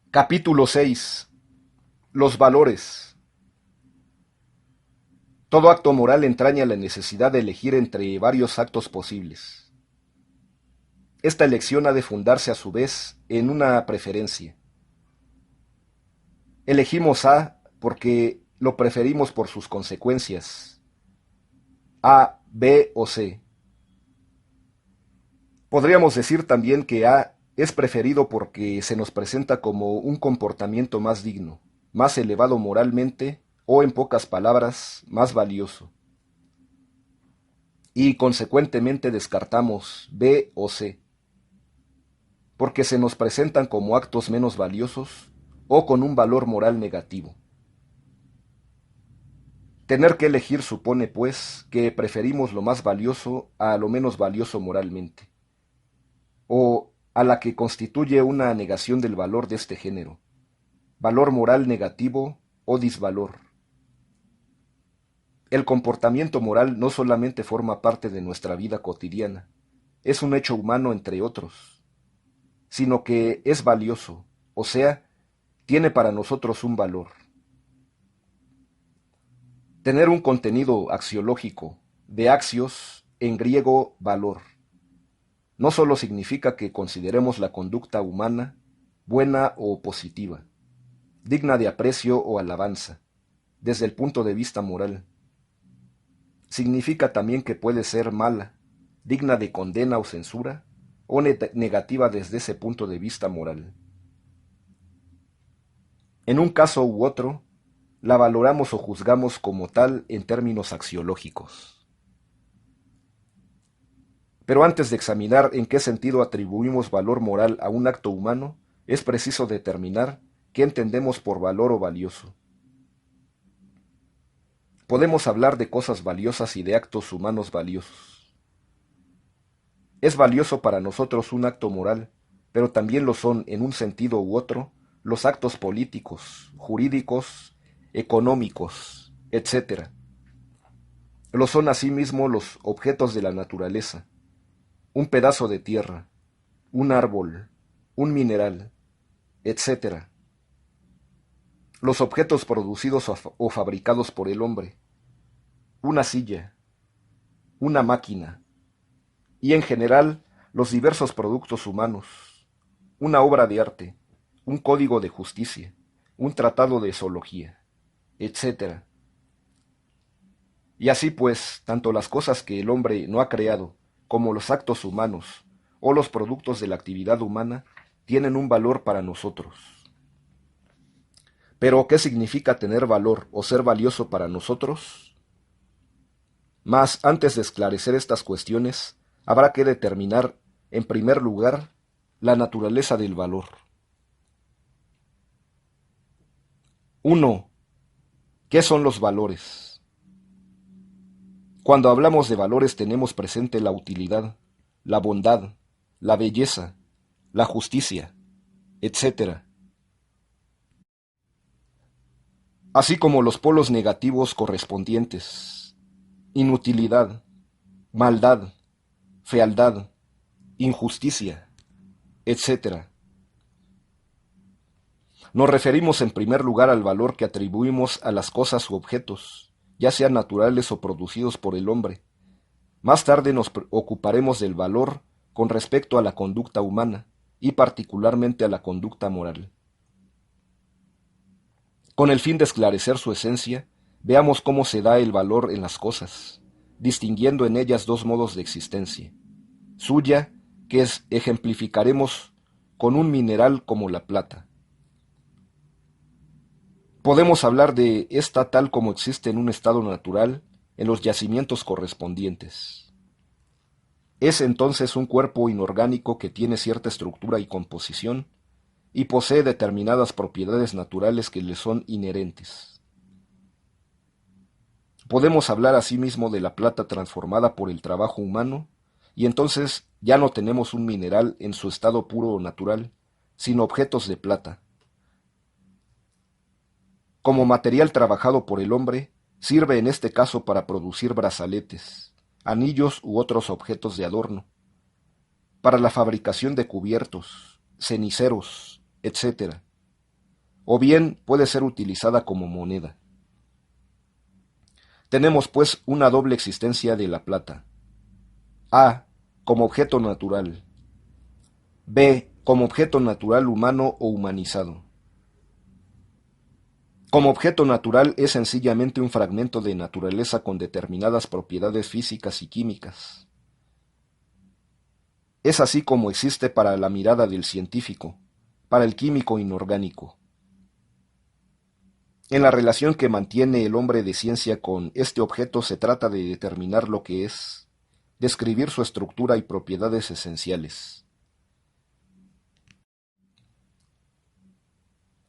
Capítulo 6. Los valores. Todo acto moral entraña la necesidad de elegir entre varios actos posibles. Esta elección ha de fundarse a su vez en una preferencia. Elegimos A porque lo preferimos por sus consecuencias. A, B o C. Podríamos decir también que A es preferido porque se nos presenta como un comportamiento más digno, más elevado moralmente o, en pocas palabras, más valioso. Y consecuentemente descartamos B o C, porque se nos presentan como actos menos valiosos o con un valor moral negativo. Tener que elegir supone, pues, que preferimos lo más valioso a lo menos valioso moralmente, o a la que constituye una negación del valor de este género, valor moral negativo o disvalor. El comportamiento moral no solamente forma parte de nuestra vida cotidiana, es un hecho humano entre otros, sino que es valioso, o sea, tiene para nosotros un valor. Tener un contenido axiológico, de axios, en griego valor, no solo significa que consideremos la conducta humana buena o positiva, digna de aprecio o alabanza, desde el punto de vista moral. Significa también que puede ser mala, digna de condena o censura, o negativa desde ese punto de vista moral. En un caso u otro, la valoramos o juzgamos como tal en términos axiológicos. Pero antes de examinar en qué sentido atribuimos valor moral a un acto humano, es preciso determinar qué entendemos por valor o valioso. Podemos hablar de cosas valiosas y de actos humanos valiosos. Es valioso para nosotros un acto moral, pero también lo son, en un sentido u otro, los actos políticos, jurídicos, económicos, etc. Lo son asimismo los objetos de la naturaleza, un pedazo de tierra, un árbol, un mineral, etc. Los objetos producidos o fabricados por el hombre, una silla, una máquina, y en general los diversos productos humanos, una obra de arte, un código de justicia, un tratado de zoología, etc. Y así pues, tanto las cosas que el hombre no ha creado, como los actos humanos, o los productos de la actividad humana, tienen un valor para nosotros. Pero, ¿qué significa tener valor o ser valioso para nosotros? Mas, antes de esclarecer estas cuestiones, habrá que determinar, en primer lugar, la naturaleza del valor. 1. ¿Qué son los valores? Cuando hablamos de valores tenemos presente la utilidad, la bondad, la belleza, la justicia, etc., así como los polos negativos correspondientes: inutilidad, maldad, fealdad, injusticia, etc. Nos referimos en primer lugar al valor que atribuimos a las cosas u objetos, ya sean naturales o producidos por el hombre. Más tarde nos ocuparemos del valor con respecto a la conducta humana, y particularmente a la conducta moral. Con el fin de esclarecer su esencia, veamos cómo se da el valor en las cosas, distinguiendo en ellas dos modos de existencia: suya, que ejemplificaremos con un mineral como la plata. Podemos hablar de esta tal como existe en un estado natural en los yacimientos correspondientes. Es entonces un cuerpo inorgánico que tiene cierta estructura y composición y posee determinadas propiedades naturales que le son inherentes. Podemos hablar asimismo de la plata transformada por el trabajo humano, y entonces ya no tenemos un mineral en su estado puro o natural, sino objetos de plata. Como material trabajado por el hombre, sirve en este caso para producir brazaletes, anillos u otros objetos de adorno, para la fabricación de cubiertos, ceniceros, etc. o bien puede ser utilizada como moneda. Tenemos pues una doble existencia de la plata. A. Como objeto natural. B. Como objeto natural humano o humanizado. Como objeto natural es sencillamente un fragmento de naturaleza con determinadas propiedades físicas y químicas. Es así como existe para la mirada del científico, para el químico inorgánico. En la relación que mantiene el hombre de ciencia con este objeto se trata de determinar lo que es, describir su estructura y propiedades esenciales.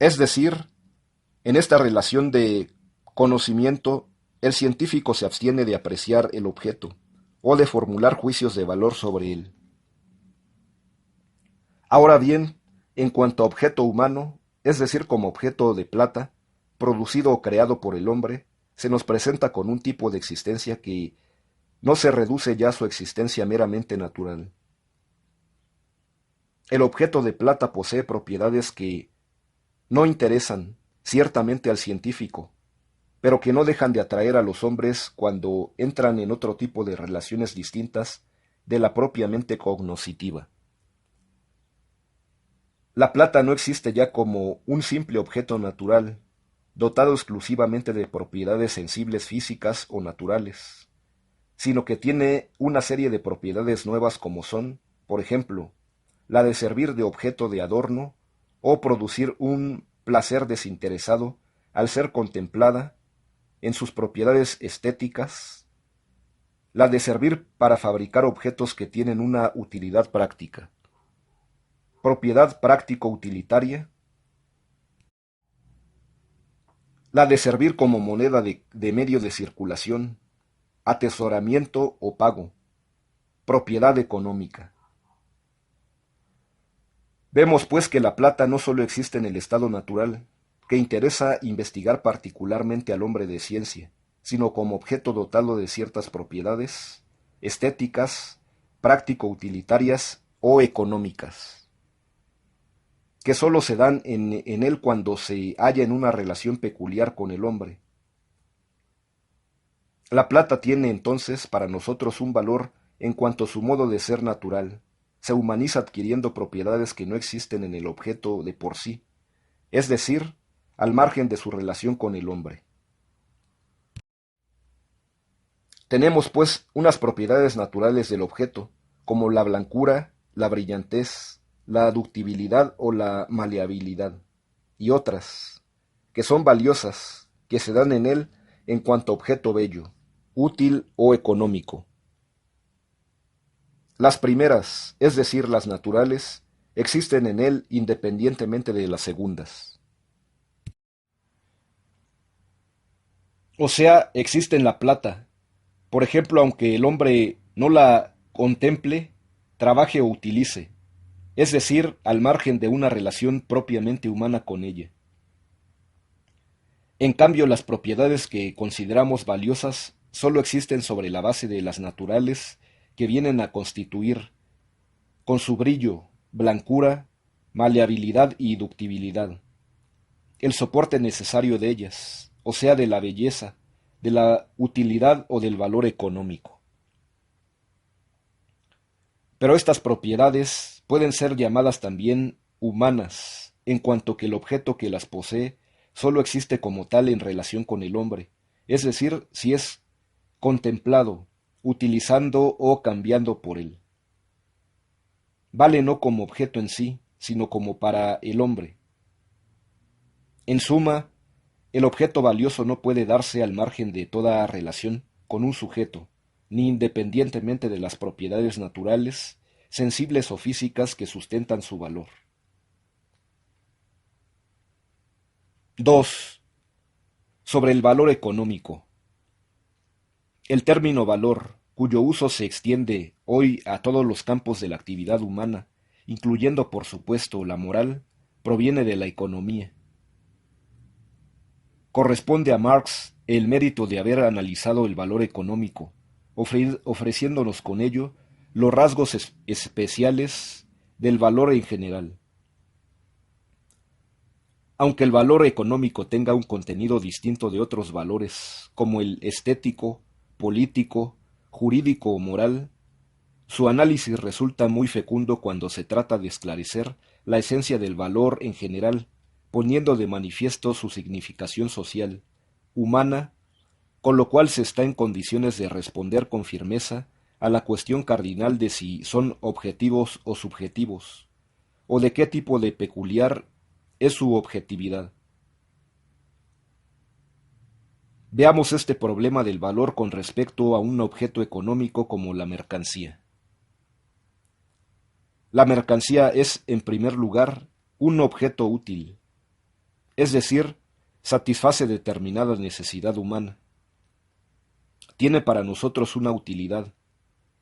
Es decir, en esta relación de conocimiento, el científico se abstiene de apreciar el objeto o de formular juicios de valor sobre él. Ahora bien, en cuanto a objeto humano, es decir, como objeto de plata, producido o creado por el hombre, se nos presenta con un tipo de existencia que no se reduce ya a su existencia meramente natural. El objeto de plata posee propiedades que no interesan ciertamente al científico, pero que no dejan de atraer a los hombres cuando entran en otro tipo de relaciones distintas de la propiamente cognoscitiva. La plata no existe ya como un simple objeto natural, dotado exclusivamente de propiedades sensibles físicas o naturales, sino que tiene una serie de propiedades nuevas como son, por ejemplo, la de servir de objeto de adorno o producir un placer desinteresado al ser contemplada en sus propiedades estéticas, la de servir para fabricar objetos que tienen una utilidad práctica, propiedad práctico-utilitaria, la de servir como moneda de medio de circulación, atesoramiento o pago, propiedad económica. Vemos pues que la plata no solo existe en el estado natural, que interesa investigar particularmente al hombre de ciencia, sino como objeto dotado de ciertas propiedades estéticas, práctico-utilitarias o económicas, que sólo se dan en él cuando se halla en una relación peculiar con el hombre. La plata tiene entonces para nosotros un valor en cuanto a su modo de ser natural, se humaniza adquiriendo propiedades que no existen en el objeto de por sí, es decir, al margen de su relación con el hombre. Tenemos, pues, unas propiedades naturales del objeto, como la blancura, la brillantez, la ductibilidad o la maleabilidad, y otras, que son valiosas, que se dan en él en cuanto a objeto bello, útil o económico. Las primeras, es decir, las naturales, existen en él independientemente de las segundas. O sea, existe en la plata. Por ejemplo, aunque el hombre no la contemple, trabaje o utilice, es decir, al margen de una relación propiamente humana con ella. En cambio, las propiedades que consideramos valiosas solo existen sobre la base de las naturales que vienen a constituir, con su brillo, blancura, maleabilidad y ductibilidad, el soporte necesario de ellas, o sea, de la belleza, de la utilidad o del valor económico. Pero estas propiedades pueden ser llamadas también humanas, en cuanto que el objeto que las posee sólo existe como tal en relación con el hombre, es decir, si es contemplado, utilizando o cambiando por él. Vale no como objeto en sí, sino como para el hombre. En suma, el objeto valioso no puede darse al margen de toda relación con un sujeto, ni independientemente de las propiedades naturales, sensibles o físicas que sustentan su valor. 2. Sobre el valor económico. El término valor, cuyo uso se extiende hoy a todos los campos de la actividad humana, incluyendo por supuesto la moral, proviene de la economía. Corresponde a Marx el mérito de haber analizado el valor económico, ofreciéndonos con ello los rasgos especiales del valor en general. Aunque el valor económico tenga un contenido distinto de otros valores, como el estético, político, jurídico o moral, su análisis resulta muy fecundo cuando se trata de esclarecer la esencia del valor en general, poniendo de manifiesto su significación social, humana, con lo cual se está en condiciones de responder con firmeza a la cuestión cardinal de si son objetivos o subjetivos, o de qué tipo de peculiar es su objetividad. Veamos este problema del valor con respecto a un objeto económico como la mercancía. La mercancía es, en primer lugar, un objeto útil, es decir, satisface determinada necesidad humana. Tiene para nosotros una utilidad,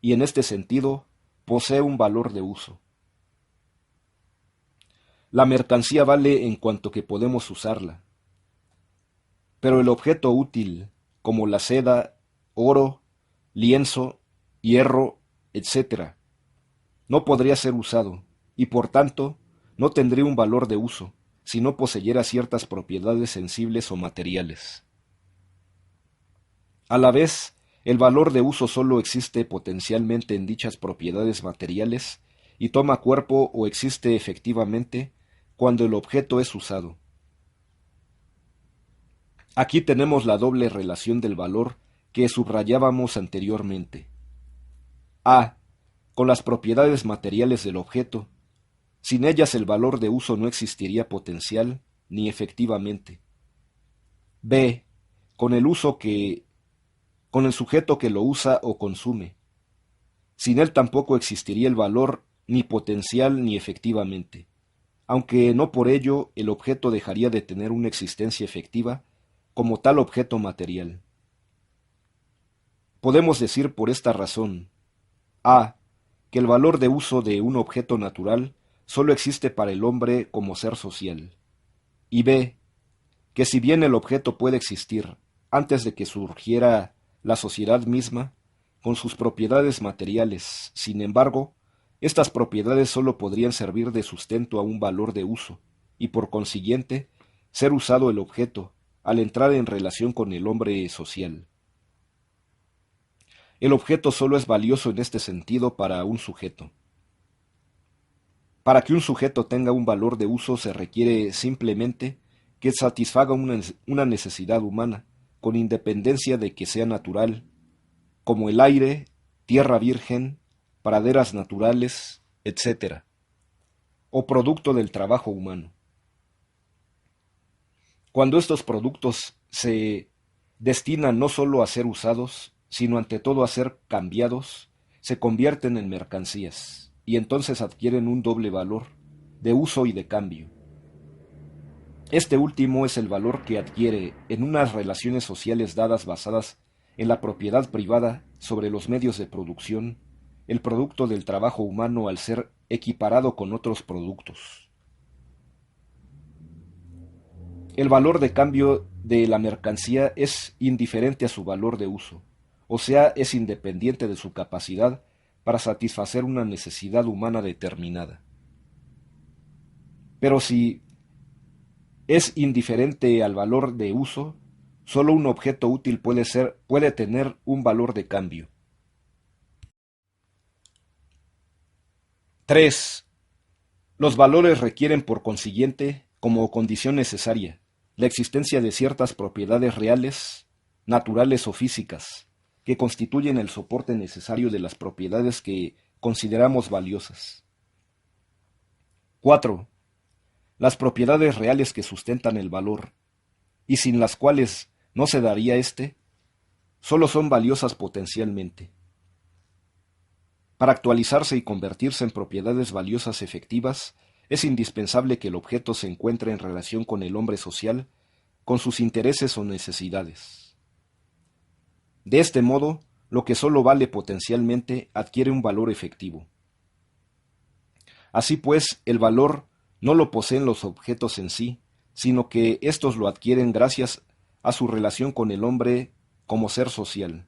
y en este sentido posee un valor de uso. La mercancía vale en cuanto que podemos usarla, pero el objeto útil, como la seda, oro, lienzo, hierro, etc., no podría ser usado, y por tanto no tendría un valor de uso, si no poseyera ciertas propiedades sensibles o materiales. A la vez, el valor de uso sólo existe potencialmente en dichas propiedades materiales y toma cuerpo o existe efectivamente cuando el objeto es usado. Aquí tenemos la doble relación del valor que subrayábamos anteriormente. A. Con las propiedades materiales del objeto. Sin ellas el valor de uso no existiría potencial ni efectivamente. B. Con el sujeto que lo usa o consume. Sin él tampoco existiría el valor ni potencial ni efectivamente, aunque no por ello el objeto dejaría de tener una existencia efectiva como tal objeto material. Podemos decir por esta razón: a. Que el valor de uso de un objeto natural sólo existe para el hombre como ser social, y b. Que si bien el objeto puede existir antes de que surgiera la sociedad misma, con sus propiedades materiales, sin embargo, estas propiedades sólo podrían servir de sustento a un valor de uso, y por consiguiente, ser usado el objeto al entrar en relación con el hombre social. El objeto sólo es valioso en este sentido para un sujeto. Para que un sujeto tenga un valor de uso se requiere simplemente que satisfaga una necesidad humana, con independencia de que sea natural, como el aire, tierra virgen, praderas naturales, etc., o producto del trabajo humano. Cuando estos productos se destinan no sólo a ser usados, sino ante todo a ser cambiados, se convierten en mercancías, y entonces adquieren un doble valor, de uso y de cambio. Este último es el valor que adquiere en unas relaciones sociales dadas basadas en la propiedad privada sobre los medios de producción, el producto del trabajo humano al ser equiparado con otros productos. El valor de cambio de la mercancía es indiferente a su valor de uso, o sea, es independiente de su capacidad para satisfacer una necesidad humana determinada. Pero si es indiferente al valor de uso, solo un objeto útil puede tener un valor de cambio. 3. Los valores requieren por consiguiente, como condición necesaria, la existencia de ciertas propiedades reales, naturales o físicas, que constituyen el soporte necesario de las propiedades que consideramos valiosas. 4. Las propiedades reales que sustentan el valor, y sin las cuales no se daría éste, solo son valiosas potencialmente. Para actualizarse y convertirse en propiedades valiosas efectivas, es indispensable que el objeto se encuentre en relación con el hombre social, con sus intereses o necesidades. De este modo, lo que solo vale potencialmente adquiere un valor efectivo. Así pues, el valor no lo poseen los objetos en sí, sino que éstos lo adquieren gracias a su relación con el hombre como ser social.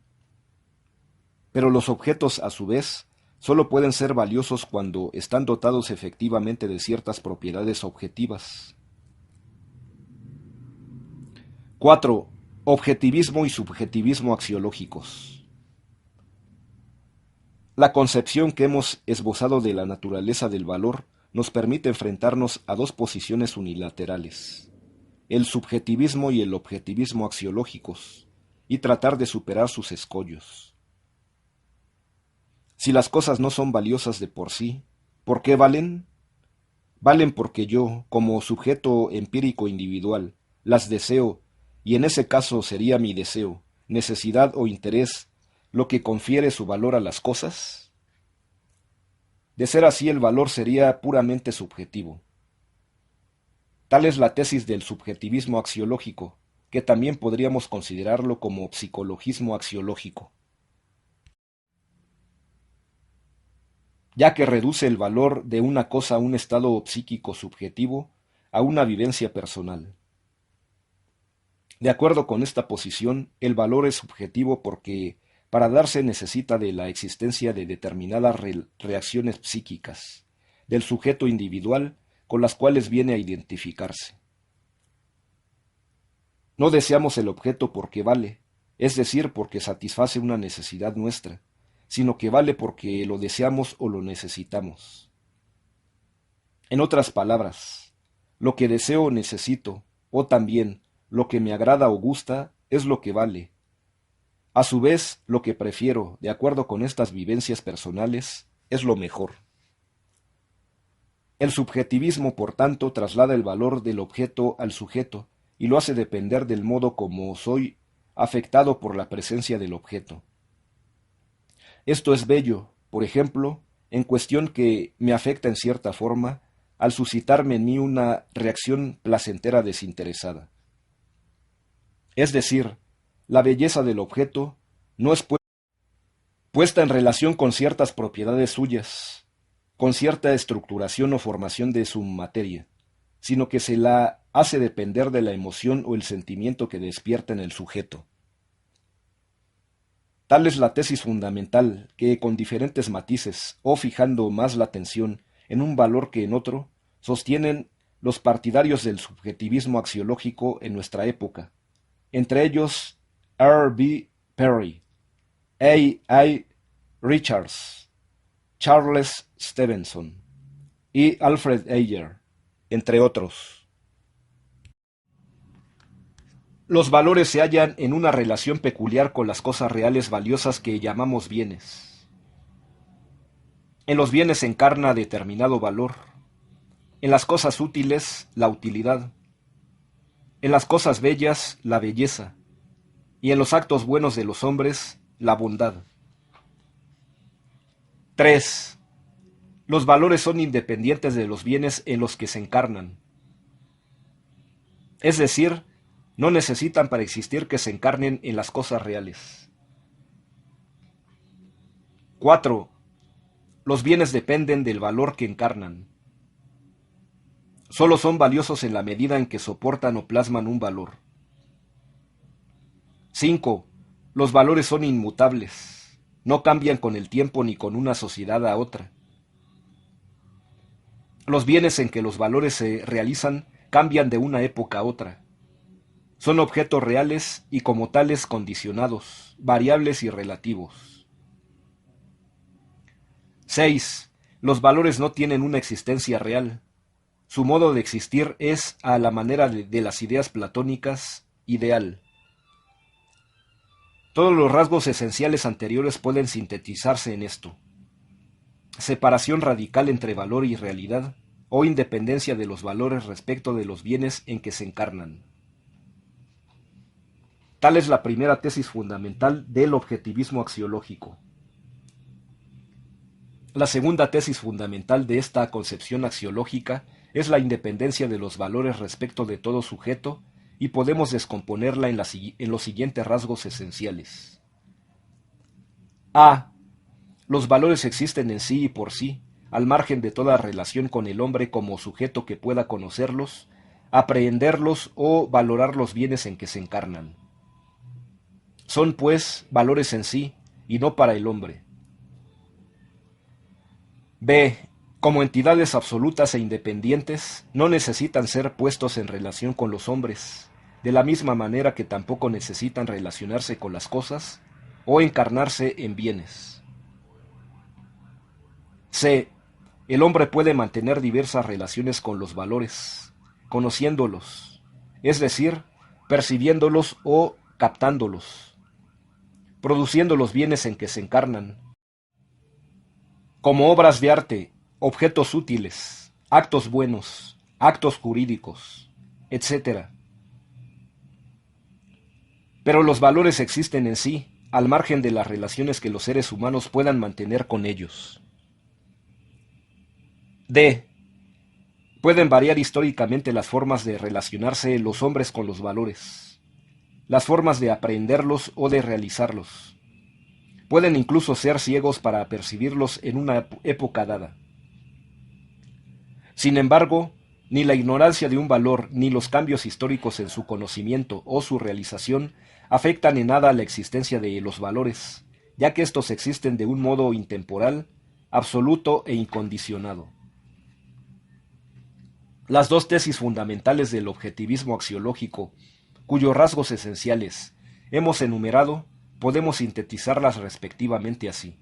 Pero los objetos, a su vez, solo pueden ser valiosos cuando están dotados efectivamente de ciertas propiedades objetivas. 4. Objetivismo y subjetivismo axiológicos. La concepción que hemos esbozado de la naturaleza del valor nos permite enfrentarnos a dos posiciones unilaterales, el subjetivismo y el objetivismo axiológicos, y tratar de superar sus escollos. Si las cosas no son valiosas de por sí, ¿por qué valen? Valen porque yo, como sujeto empírico individual, las deseo, y en ese caso sería mi deseo, necesidad o interés, lo que confiere su valor a las cosas. De ser así, el valor sería puramente subjetivo. Tal es la tesis del subjetivismo axiológico, que también podríamos considerarlo como psicologismo axiológico, ya que reduce el valor de una cosa a un estado psíquico subjetivo, a una vivencia personal. De acuerdo con esta posición, el valor es subjetivo porque para darse necesita de la existencia de determinadas reacciones psíquicas del sujeto individual con las cuales viene a identificarse. No deseamos el objeto porque vale, es decir, porque satisface una necesidad nuestra, sino que vale porque lo deseamos o lo necesitamos. En otras palabras, lo que deseo o necesito, o también lo que me agrada o gusta, es lo que vale. A su vez, lo que prefiero, de acuerdo con estas vivencias personales, es lo mejor. El subjetivismo, por tanto, traslada el valor del objeto al sujeto y lo hace depender del modo como soy afectado por la presencia del objeto. Esto es bello, por ejemplo, en cuestión que me afecta en cierta forma al suscitarme en mí una reacción placentera desinteresada. Es decir, la belleza del objeto no es puesta en relación con ciertas propiedades suyas, con cierta estructuración o formación de su materia, sino que se la hace depender de la emoción o el sentimiento que despierta en el sujeto. Tal es la tesis fundamental que, con diferentes matices, o fijando más la atención en un valor que en otro, sostienen los partidarios del subjetivismo axiológico en nuestra época, entre ellos R. B. Perry, A. I. Richards, Charles Stevenson y Alfred Ayer, entre otros. Los valores se hallan en una relación peculiar con las cosas reales valiosas que llamamos bienes. En los bienes se encarna determinado valor, en las cosas útiles la utilidad, en las cosas bellas la belleza, y en los actos buenos de los hombres la bondad. 3. Los valores son independientes de los bienes en los que se encarnan. Es decir, no necesitan para existir que se encarnen en las cosas reales. 4. Los bienes dependen del valor que encarnan. Solo son valiosos en la medida en que soportan o plasman un valor. 5. Los valores son inmutables. No cambian con el tiempo ni con una sociedad a otra. Los bienes en que los valores se realizan cambian de una época a otra. Son objetos reales y como tales condicionados, variables y relativos. 6. Los valores no tienen una existencia real. Su modo de existir es, a la manera de las ideas platónicas, ideal. Todos los rasgos esenciales anteriores pueden sintetizarse en esto: separación radical entre valor y realidad, o independencia de los valores respecto de los bienes en que se encarnan. Tal es la primera tesis fundamental del objetivismo axiológico. La segunda tesis fundamental de esta concepción axiológica es la independencia de los valores respecto de todo sujeto, y podemos descomponerla en los siguientes rasgos esenciales. A. Los valores existen en sí y por sí, al margen de toda relación con el hombre como sujeto que pueda conocerlos, aprehenderlos o valorar los bienes en que se encarnan. Son, pues, valores en sí, y no para el hombre. B. Como entidades absolutas e independientes, no necesitan ser puestos en relación con los hombres, de la misma manera que tampoco necesitan relacionarse con las cosas o encarnarse en bienes. C. El hombre puede mantener diversas relaciones con los valores, conociéndolos, es decir, percibiéndolos o captándolos, produciendo los bienes en que se encarnan, como obras de arte, objetos útiles, actos buenos, actos jurídicos, etc. Pero los valores existen en sí, al margen de las relaciones que los seres humanos puedan mantener con ellos. D. Pueden variar históricamente las formas de relacionarse los hombres con los valores, las formas de aprenderlos o de realizarlos. Pueden incluso ser ciegos para percibirlos en una época dada. Sin embargo, ni la ignorancia de un valor ni los cambios históricos en su conocimiento o su realización afectan en nada la existencia de los valores, ya que estos existen de un modo intemporal, absoluto e incondicionado. Las dos tesis fundamentales del objetivismo axiológico, cuyos rasgos esenciales hemos enumerado, podemos sintetizarlas respectivamente así.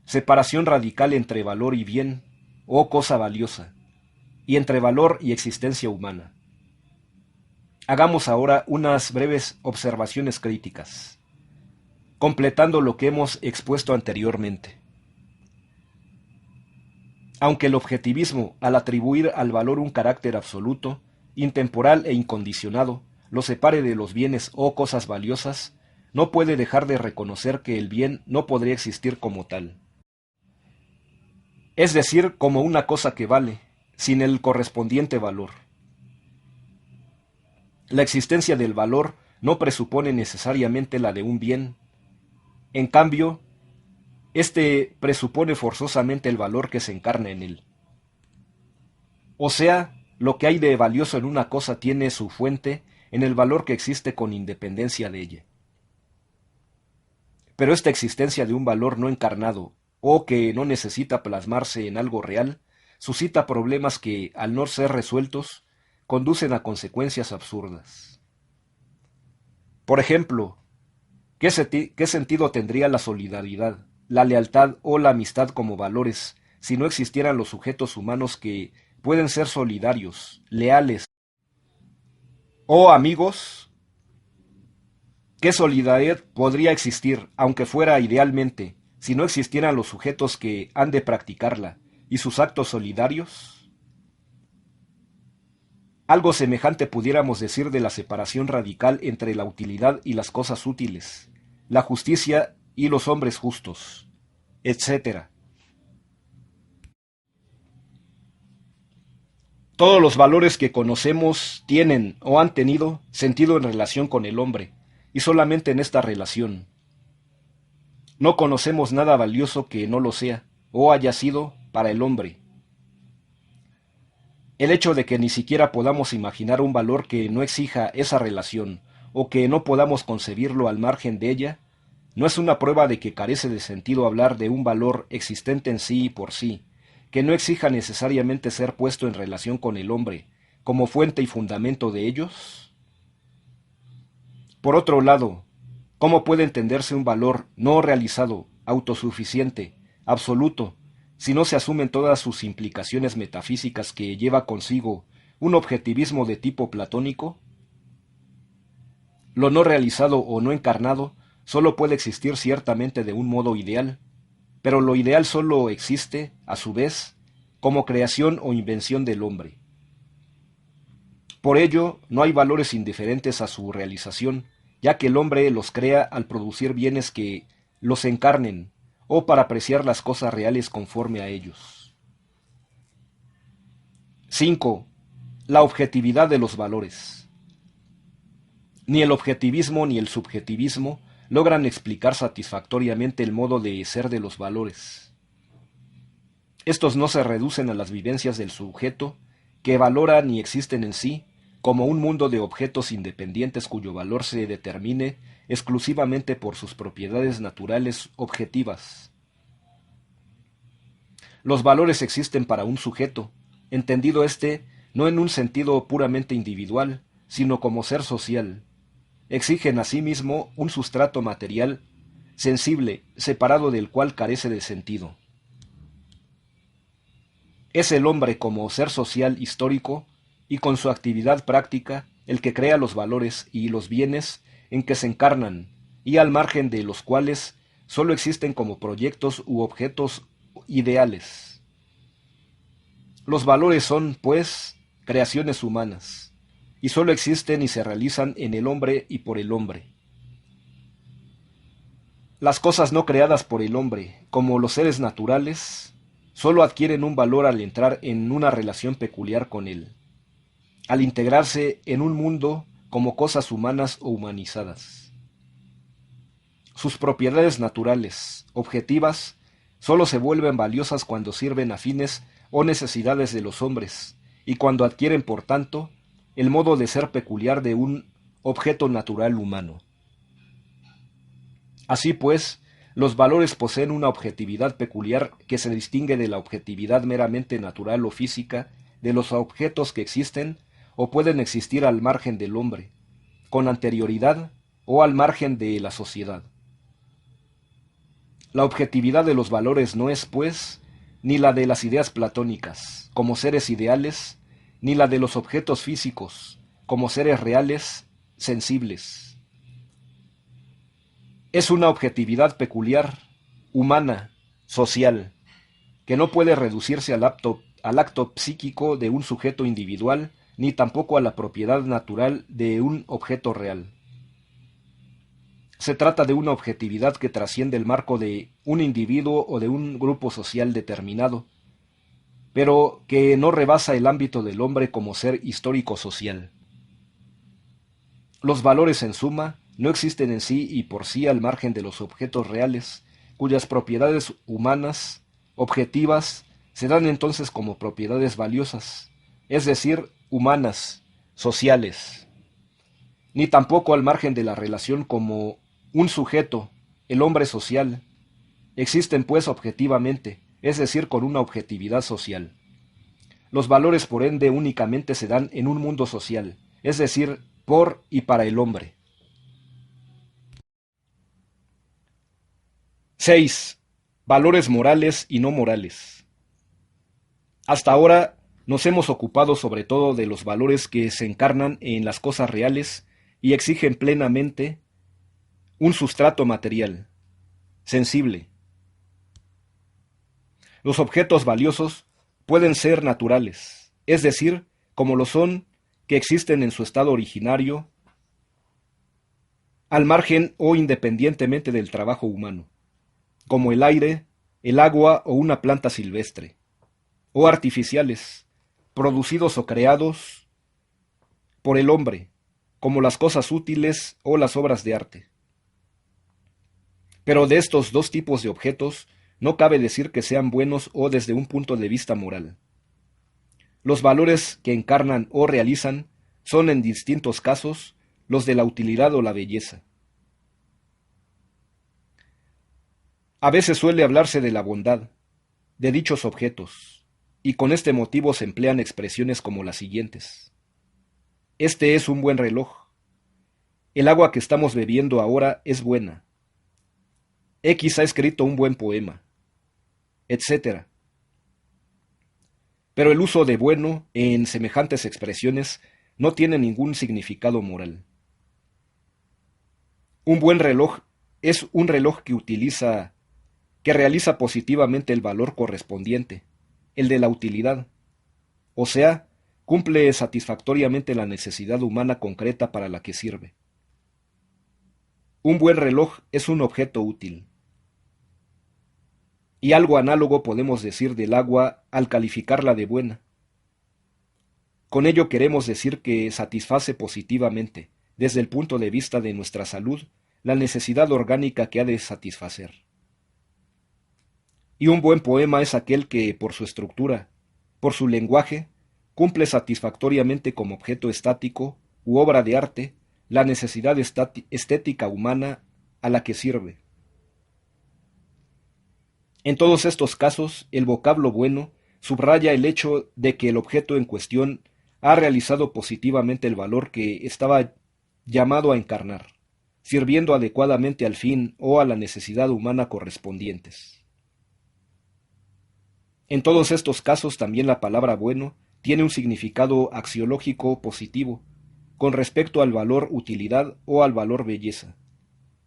Separación radical entre valor y bien, o cosa valiosa, y entre valor y existencia humana. Hagamos ahora unas breves observaciones críticas, completando lo que hemos expuesto anteriormente. Aunque el objetivismo, al atribuir al valor un carácter absoluto, intemporal e incondicionado, lo separe de los bienes o cosas valiosas, no puede dejar de reconocer que el bien no podría existir como tal. Es decir, como una cosa que vale, sin el correspondiente valor. La existencia del valor no presupone necesariamente la de un bien. En cambio, este presupone forzosamente el valor que se encarna en él. O sea, lo que hay de valioso en una cosa tiene su fuente en el valor que existe con independencia de ella. Pero esta existencia de un valor no encarnado, o que no necesita plasmarse en algo real, suscita problemas que, al no ser resueltos, conducen a consecuencias absurdas. Por ejemplo, ¿qué sentido tendría la solidaridad, la lealtad o la amistad como valores si no existieran los sujetos humanos que pueden ser solidarios, leales o amigos? ¿Qué solidaridad podría existir, aunque fuera idealmente, si no existieran los sujetos que han de practicarla y sus actos solidarios? Algo semejante pudiéramos decir de la separación radical entre la utilidad y las cosas útiles, la justicia y los hombres justos, etc. Todos los valores que conocemos tienen o han tenido sentido en relación con el hombre, y solamente en esta relación. No conocemos nada valioso que no lo sea, o haya sido, para el hombre. El hecho de que ni siquiera podamos imaginar un valor que no exija esa relación, o que no podamos concebirlo al margen de ella, no es una prueba de que carece de sentido hablar de un valor existente en sí y por sí, que no exija necesariamente ser puesto en relación con el hombre, como fuente y fundamento de ellos. Por otro lado, ¿cómo puede entenderse un valor no realizado, autosuficiente, absoluto, si no se asumen todas sus implicaciones metafísicas que lleva consigo un objetivismo de tipo platónico? Lo no realizado o no encarnado solo puede existir ciertamente de un modo ideal, pero lo ideal solo existe, a su vez, como creación o invención del hombre. Por ello, no hay valores indiferentes a su realización, ya que el hombre los crea al producir bienes que los encarnen, o para apreciar las cosas reales conforme a ellos. 5. La objetividad de los valores. Ni el objetivismo ni el subjetivismo logran explicar satisfactoriamente el modo de ser de los valores. Estos no se reducen a las vivencias del sujeto, que valoran y existen en sí, como un mundo de objetos independientes cuyo valor se determine exclusivamente por sus propiedades naturales objetivas. Los valores existen para un sujeto, entendido éste no en un sentido puramente individual, sino como ser social. Exigen asimismo un sustrato material, sensible, separado del cual carece de sentido. Es el hombre como ser social histórico y con su actividad práctica el que crea los valores y los bienes en que se encarnan y al margen de los cuales sólo existen como proyectos u objetos ideales. Los valores son, pues, creaciones humanas, y sólo existen y se realizan en el hombre y por el hombre. Las cosas no creadas por el hombre, como los seres naturales, sólo adquieren un valor al entrar en una relación peculiar con él, al integrarse en un mundo como cosas humanas o humanizadas. Sus propiedades naturales, objetivas, sólo se vuelven valiosas cuando sirven a fines o necesidades de los hombres, y cuando adquieren, por tanto, el modo de ser peculiar de un objeto natural humano. Así pues, los valores poseen una objetividad peculiar que se distingue de la objetividad meramente natural o física de los objetos que existen o pueden existir al margen del hombre, con anterioridad o al margen de la sociedad. La objetividad de los valores no es, pues, ni la de las ideas platónicas, como seres ideales, ni la de los objetos físicos, como seres reales, sensibles. Es una objetividad peculiar, humana, social, que no puede reducirse al acto psíquico de un sujeto individual, ni tampoco a la propiedad natural de un objeto real. Se trata de una objetividad que trasciende el marco de un individuo o de un grupo social determinado, pero que no rebasa el ámbito del hombre como ser histórico-social. Los valores, en suma, no existen en sí y por sí al margen de los objetos reales, cuyas propiedades humanas, objetivas, se dan entonces como propiedades valiosas, es decir, humanas, sociales, ni tampoco al margen de la relación como un sujeto, el hombre social. Existen pues objetivamente, es decir, con una objetividad social. Los valores, por ende, únicamente se dan en un mundo social, es decir, por y para el hombre. 6. Valores morales y no morales. Hasta ahora nos hemos ocupado sobre todo de los valores que se encarnan en las cosas reales y exigen plenamente un sustrato material, sensible. Los objetos valiosos pueden ser naturales, es decir, como lo son, que existen en su estado originario, al margen o independientemente del trabajo humano, como el aire, el agua o una planta silvestre, o artificiales, producidos o creados por el hombre, como las cosas útiles o las obras de arte. Pero de estos dos tipos de objetos no cabe decir que sean buenos o desde un punto de vista moral. Los valores que encarnan o realizan son en distintos casos los de la utilidad o la belleza. A veces suele hablarse de la bondad de dichos objetos, y con este motivo se emplean expresiones como las siguientes. Este es un buen reloj. El agua que estamos bebiendo ahora es buena. X ha escrito un buen poema, etc. Pero el uso de bueno en semejantes expresiones no tiene ningún significado moral. Un buen reloj es un reloj que realiza positivamente el valor correspondiente, el de la utilidad, o sea, cumple satisfactoriamente la necesidad humana concreta para la que sirve. Un buen reloj es un objeto útil. Y algo análogo podemos decir del agua al calificarla de buena. Con ello queremos decir que satisface positivamente, desde el punto de vista de nuestra salud, la necesidad orgánica que ha de satisfacer. Y un buen poema es aquel que, por su estructura, por su lenguaje, cumple satisfactoriamente como objeto estático u obra de arte la necesidad estética humana a la que sirve. En todos estos casos, el vocablo bueno subraya el hecho de que el objeto en cuestión ha realizado positivamente el valor que estaba llamado a encarnar, sirviendo adecuadamente al fin o a la necesidad humana correspondientes. En todos estos casos también la palabra bueno tiene un significado axiológico positivo, con respecto al valor utilidad o al valor belleza,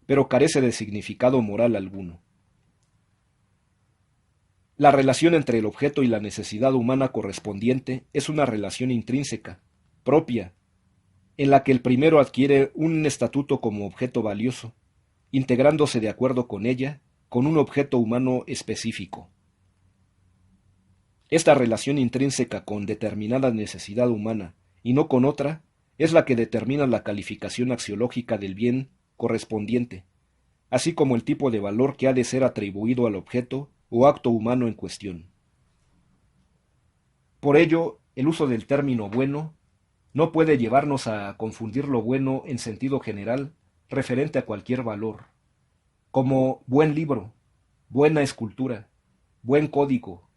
pero carece de significado moral alguno. La relación entre el objeto y la necesidad humana correspondiente es una relación intrínseca, propia, en la que el primero adquiere un estatuto como objeto valioso, integrándose de acuerdo con ella, con un objeto humano específico. Esta relación intrínseca con determinada necesidad humana y no con otra es la que determina la calificación axiológica del bien correspondiente, así como el tipo de valor que ha de ser atribuido al objeto o acto humano en cuestión. Por ello, el uso del término bueno no puede llevarnos a confundir lo bueno en sentido general referente a cualquier valor, como buen libro, buena escultura, buen código,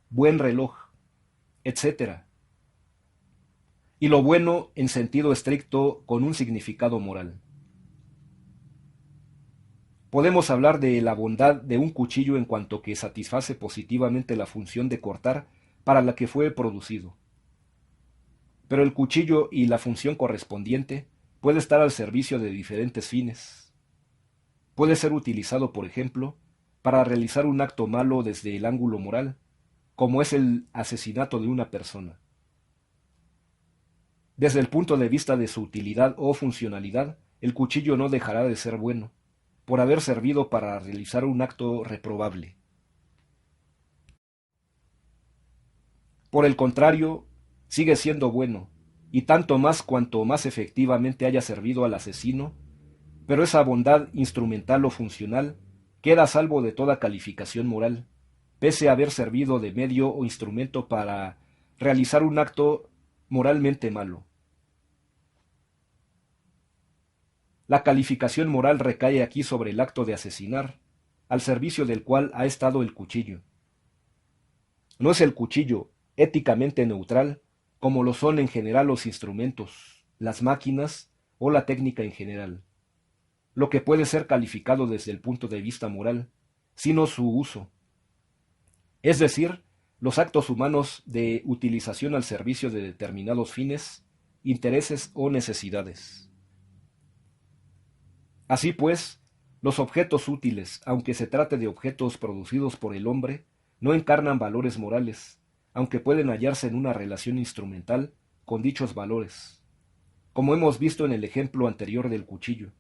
buen reloj, etc. Y lo bueno en sentido estricto con un significado moral. Podemos hablar de la bondad de un cuchillo en cuanto que satisface positivamente la función de cortar para la que fue producido. Pero el cuchillo y la función correspondiente puede estar al servicio de diferentes fines. Puede ser utilizado, por ejemplo, para realizar un acto malo desde el ángulo moral, como es el asesinato de una persona. Desde el punto de vista de su utilidad o funcionalidad, el cuchillo no dejará de ser bueno, por haber servido para realizar un acto reprobable. Por el contrario, sigue siendo bueno, y tanto más cuanto más efectivamente haya servido al asesino, pero esa bondad instrumental o funcional queda a salvo de toda calificación moral, pese a haber servido de medio o instrumento para realizar un acto moralmente malo. La calificación moral recae aquí sobre el acto de asesinar, al servicio del cual ha estado el cuchillo. No es el cuchillo éticamente neutral, como lo son en general los instrumentos, las máquinas o la técnica en general, lo que puede ser calificado desde el punto de vista moral, sino su uso. Es decir, los actos humanos de utilización al servicio de determinados fines, intereses o necesidades. Así pues, los objetos útiles, aunque se trate de objetos producidos por el hombre, no encarnan valores morales, aunque pueden hallarse en una relación instrumental con dichos valores, como hemos visto en el ejemplo anterior del cuchillo.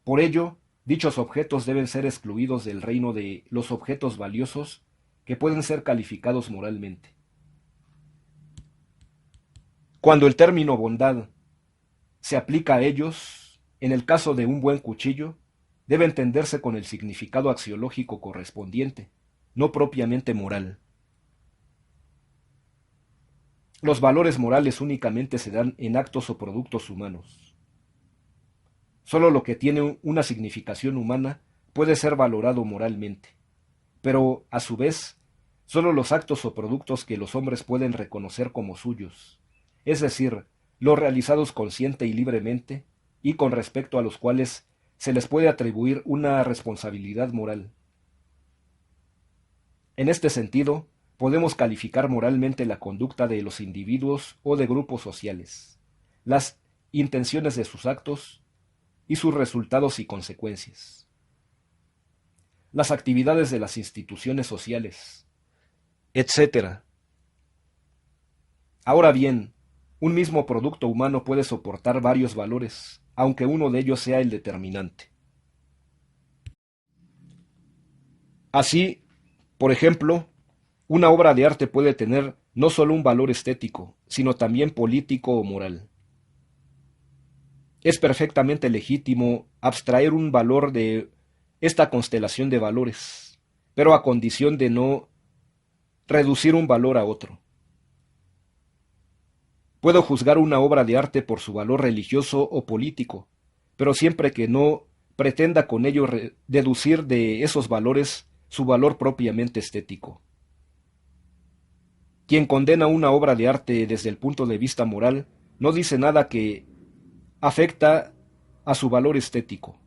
Por ello, dichos objetos deben ser excluidos del reino de los objetos valiosos que pueden ser calificados moralmente. Cuando el término bondad se aplica a ellos, en el caso de un buen cuchillo, debe entenderse con el significado axiológico correspondiente, no propiamente moral. Los valores morales únicamente se dan en actos o productos humanos. Solo lo que tiene una significación humana puede ser valorado moralmente, pero, a su vez, solo los actos o productos que los hombres pueden reconocer como suyos, es decir, los realizados consciente y libremente, y con respecto a los cuales se les puede atribuir una responsabilidad moral. En este sentido, podemos calificar moralmente la conducta de los individuos o de grupos sociales, las intenciones de sus actos y sus resultados y consecuencias, las actividades de las instituciones sociales, etc. Ahora bien, un mismo producto humano puede soportar varios valores, aunque uno de ellos sea el determinante. Así, por ejemplo, una obra de arte puede tener no solo un valor estético, sino también político o moral. Es perfectamente legítimo abstraer un valor de esta constelación de valores, pero a condición de no reducir un valor a otro. Puedo juzgar una obra de arte por su valor religioso o político, pero siempre que no pretenda con ello deducir de esos valores su valor propiamente estético. Quien condena una obra de arte desde el punto de vista moral no dice nada que afecta a su valor estético.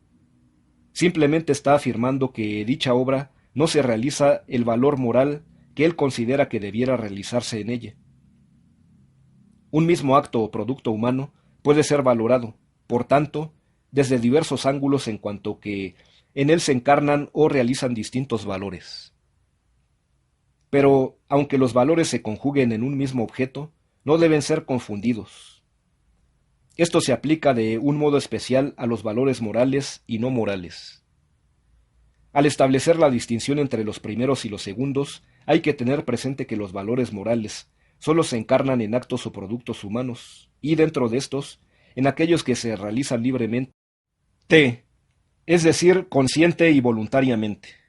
Simplemente está afirmando que dicha obra no se realiza el valor moral que él considera que debiera realizarse en ella. Un mismo acto o producto humano puede ser valorado, por tanto, desde diversos ángulos en cuanto que en él se encarnan o realizan distintos valores. Pero, aunque los valores se conjuguen en un mismo objeto, no deben ser confundidos. Esto se aplica de un modo especial a los valores morales y no morales. Al establecer la distinción entre los primeros y los segundos, hay que tener presente que los valores morales solo se encarnan en actos o productos humanos, y dentro de estos, en aquellos que se realizan libremente, es decir, consciente y voluntariamente.